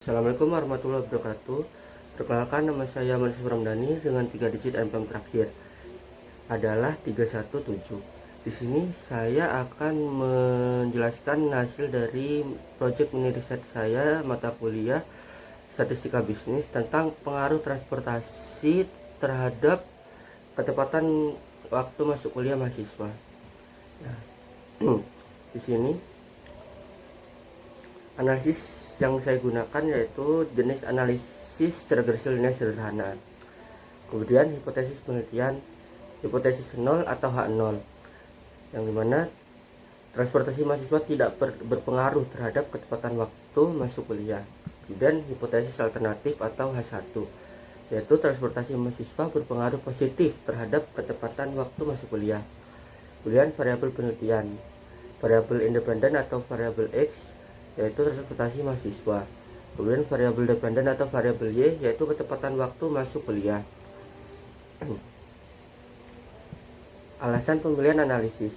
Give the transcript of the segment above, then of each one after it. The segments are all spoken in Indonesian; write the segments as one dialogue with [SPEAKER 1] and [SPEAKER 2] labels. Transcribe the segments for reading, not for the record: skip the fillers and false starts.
[SPEAKER 1] Assalamualaikum warahmatullahi wabarakatuh. Perkenalkan, nama saya Mansur Ramdhani dengan 3 digit NPM terakhir adalah 317. Di sini saya akan menjelaskan hasil dari project mini riset saya mata kuliah Statistika Bisnis tentang pengaruh transportasi terhadap ketepatan waktu masuk kuliah mahasiswa. Nah, di sini analisis yang saya gunakan yaitu jenis analisis regresi linear sederhana. Kemudian hipotesis penelitian, hipotesis 0 atau H0, yang dimana transportasi mahasiswa tidak berpengaruh terhadap ketepatan waktu masuk kuliah. Kemudian hipotesis alternatif atau H1, yaitu transportasi mahasiswa berpengaruh positif terhadap ketepatan waktu masuk kuliah. Kemudian variabel penelitian, variabel independen atau variabel X, yaitu transportasi mahasiswa. Kemudian variabel dependen atau variabel Y, yaitu ketepatan waktu masuk kuliah. Alasan pemilihan analisis.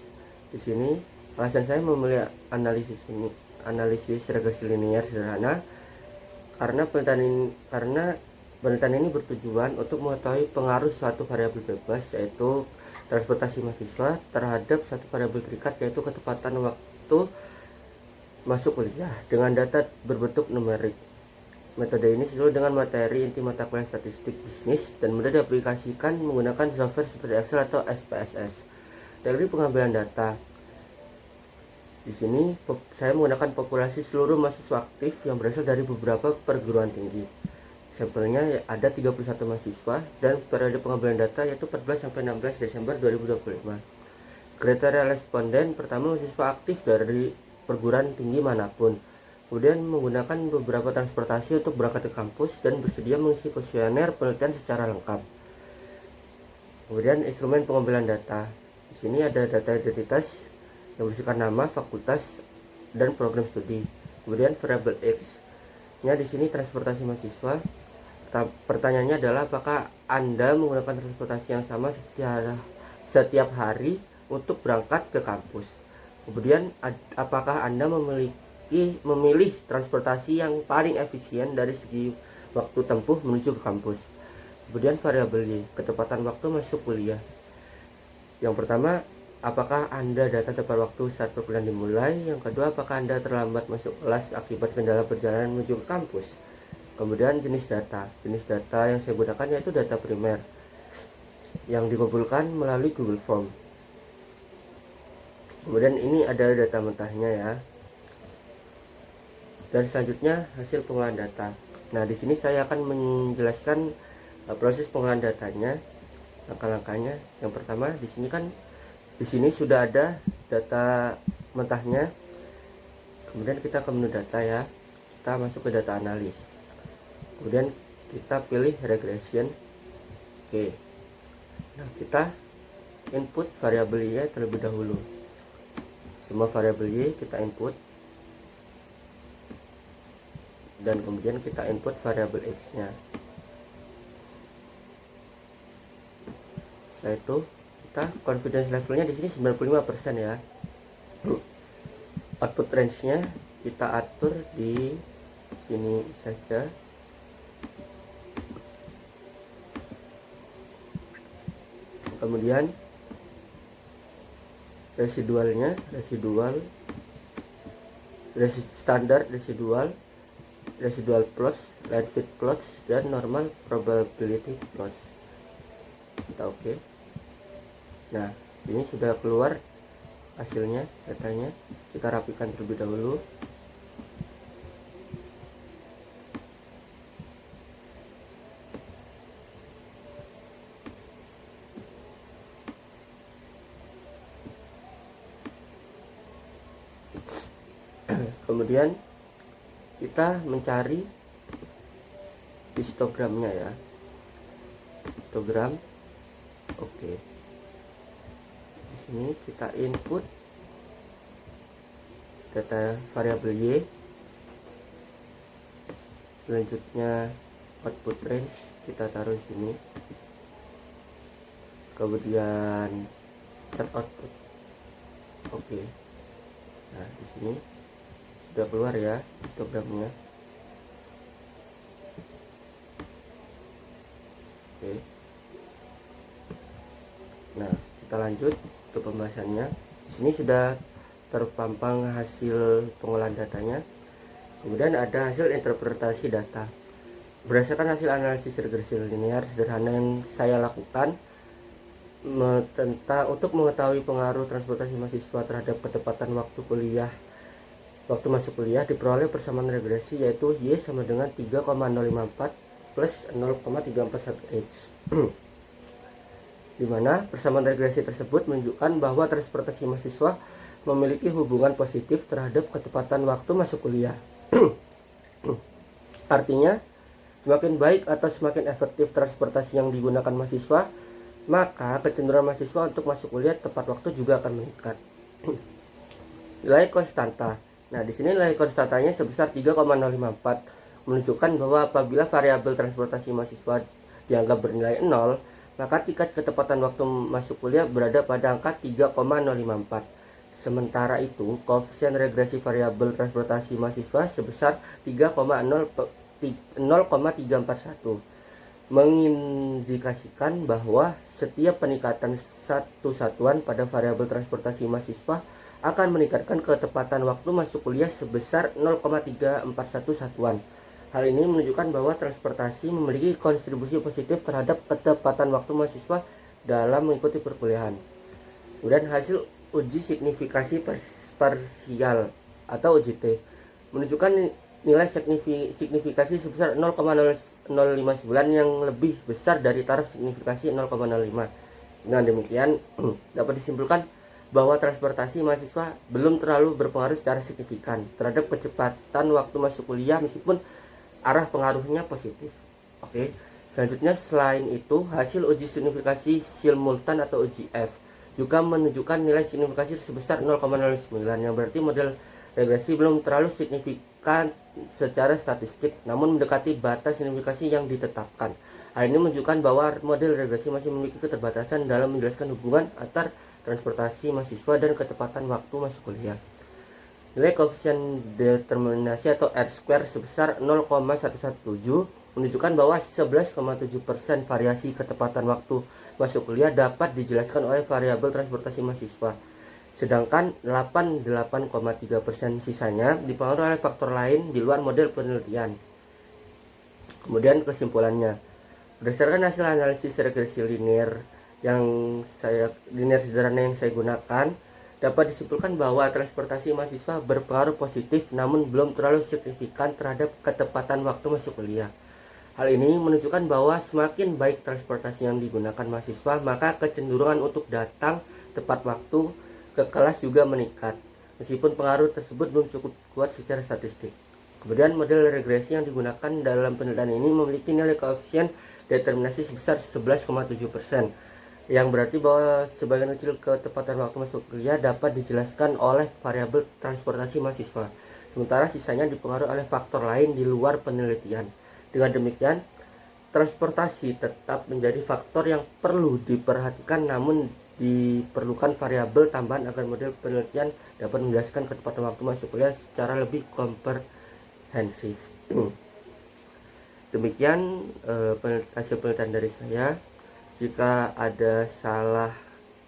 [SPEAKER 1] Di sini alasan saya memilih analisis regresi linear sederhana karena penelitian ini bertujuan untuk mengetahui pengaruh suatu variabel bebas, yaitu transportasi mahasiswa, terhadap satu variabel terikat, yaitu ketepatan waktu masuk kuliah dengan data berbentuk numerik. Metode ini sesuai dengan materi inti mata kuliah statistik bisnis dan mudah diaplikasikan menggunakan software seperti Excel atau SPSS. Teknik pengambilan data. Di sini saya menggunakan populasi seluruh mahasiswa aktif yang berasal dari beberapa perguruan tinggi. Sampelnya ada 31 mahasiswa dan periode pengambilan data yaitu 14 sampai 16 Desember 2025. Kriteria responden: pertama, mahasiswa aktif dari perguruan tinggi manapun, kemudian menggunakan beberapa transportasi untuk berangkat ke kampus dan bersedia mengisi kuesioner penelitian secara lengkap. Kemudian instrumen pengambilan data. Di sini ada data identitas yang berisikan nama, fakultas, dan program studi. Kemudian variabel X-nya di sini transportasi mahasiswa. Pertanyaannya adalah apakah Anda menggunakan transportasi yang sama setiap hari untuk berangkat ke kampus. Kemudian apakah Anda memilih transportasi yang paling efisien dari segi waktu tempuh menuju ke kampus. Kemudian variabel Y, ketepatan waktu masuk kuliah. Yang pertama, apakah Anda datang tepat waktu saat perkuliahan dimulai. Yang kedua, apakah Anda terlambat masuk kelas akibat kendala perjalanan menuju ke kampus. Kemudian jenis data yang saya gunakan yaitu data primer yang dikumpulkan melalui Google Form. Kemudian ini ada data mentahnya ya. Dan selanjutnya hasil pengolahan data. Nah, di sini saya akan menjelaskan proses pengolahan datanya, langkah-langkahnya. Yang pertama, di sini sudah ada data mentahnya. Kemudian kita ke menu data ya. Kita masuk ke data analis. Kemudian kita pilih regression. Oke. Nah, kita input variabel Y terlebih dahulu. Semua variabel Y kita input dan kemudian kita input variabel X nya. Setelah itu kita confidence levelnya di sini 95% ya. Output range nya kita atur di sini saja. Kemudian residualnya standar, residual plots, line fit plots, dan normal probability plots. Kita oke. Nah, ini sudah keluar hasilnya, datanya. Kita rapikan terlebih dahulu. Kemudian kita mencari histogramnya ya. Histogram. Oke. Di sini kita input data variabel Y. Selanjutnya output range kita taruh di sini. Kemudian set output. Oke. Nah, di sini sudah keluar ya histogramnya. kita lanjut ke pembahasannya. Di sini sudah terpampang hasil pengolahan datanya. Kemudian ada hasil interpretasi data. Berdasarkan hasil analisis regresi linear sederhana yang saya lakukan untuk mengetahui pengaruh transportasi mahasiswa terhadap ketepatan waktu masuk kuliah, diperoleh persamaan regresi yaitu Y sama dengan 3,054 plus 0,341X. Di mana persamaan regresi tersebut menunjukkan bahwa transportasi mahasiswa memiliki hubungan positif terhadap ketepatan waktu masuk kuliah. Artinya, semakin baik atau semakin efektif transportasi yang digunakan mahasiswa, maka kecenderungan mahasiswa untuk masuk kuliah tepat waktu juga akan meningkat. Nilai konstanta. Nah, di sini nilai konstantanya sebesar 3,054 menunjukkan bahwa apabila variabel transportasi mahasiswa dianggap bernilai 0, maka tingkat ketepatan waktu masuk kuliah berada pada angka 3,054. Sementara itu, koefisien regresi variabel transportasi mahasiswa sebesar 0,341 mengindikasikan bahwa setiap peningkatan satu satuan pada variabel transportasi mahasiswa akan meningkatkan ketepatan waktu masuk kuliah sebesar 0,341 satuan. Hal ini menunjukkan bahwa transportasi memiliki kontribusi positif terhadap ketepatan waktu mahasiswa dalam mengikuti perkuliahan. Kemudian hasil uji signifikasi parsial atau UJT menunjukkan nilai signifikasi sebesar 0,059 yang lebih besar dari taraf signifikasi 0,05. Dengan demikian dapat disimpulkan bahwa transportasi mahasiswa belum terlalu berpengaruh secara signifikan terhadap kecepatan waktu masuk kuliah meskipun arah pengaruhnya positif. Oke. Selanjutnya, selain itu, hasil uji signifikasi simultan atau uji F juga menunjukkan nilai signifikasi sebesar 0,09 yang berarti model regresi belum terlalu signifikan secara statistik, namun mendekati batas signifikasi yang ditetapkan. Hal ini menunjukkan bahwa model regresi masih memiliki keterbatasan dalam menjelaskan hubungan antar transportasi mahasiswa dan ketepatan waktu masuk kuliah. Nilai koefisien determinasi atau R-square sebesar 0,117 menunjukkan bahwa 11,7% variasi ketepatan waktu masuk kuliah dapat dijelaskan oleh variabel transportasi mahasiswa. Sedangkan 88,3% sisanya dipengaruhi oleh faktor lain di luar model penelitian. Kemudian kesimpulannya, berdasarkan hasil analisis regresi linear sederhana yang saya gunakan, dapat disimpulkan bahwa transportasi mahasiswa berpengaruh positif namun belum terlalu signifikan terhadap ketepatan waktu masuk kuliah. Hal ini menunjukkan bahwa semakin baik transportasi yang digunakan mahasiswa, maka kecenderungan untuk datang tepat waktu ke kelas juga meningkat, meskipun pengaruh tersebut belum cukup kuat secara statistik. Kemudian model regresi yang digunakan dalam penelitian ini memiliki nilai koefisien determinasi sebesar 11,7%, yang berarti bahwa sebagian kecil ketepatan waktu masuk kuliah dapat dijelaskan oleh variabel transportasi mahasiswa, sementara sisanya dipengaruhi oleh faktor lain di luar penelitian. Dengan demikian, transportasi tetap menjadi faktor yang perlu diperhatikan, namun diperlukan variabel tambahan agar model penelitian dapat menjelaskan ketepatan waktu masuk kuliah secara lebih komprehensif. Demikian hasil penelitian dari saya. Jika ada salah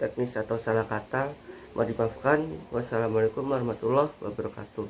[SPEAKER 1] teknis atau salah kata, mohon dimaafkan. Wassalamualaikum warahmatullahi wabarakatuh.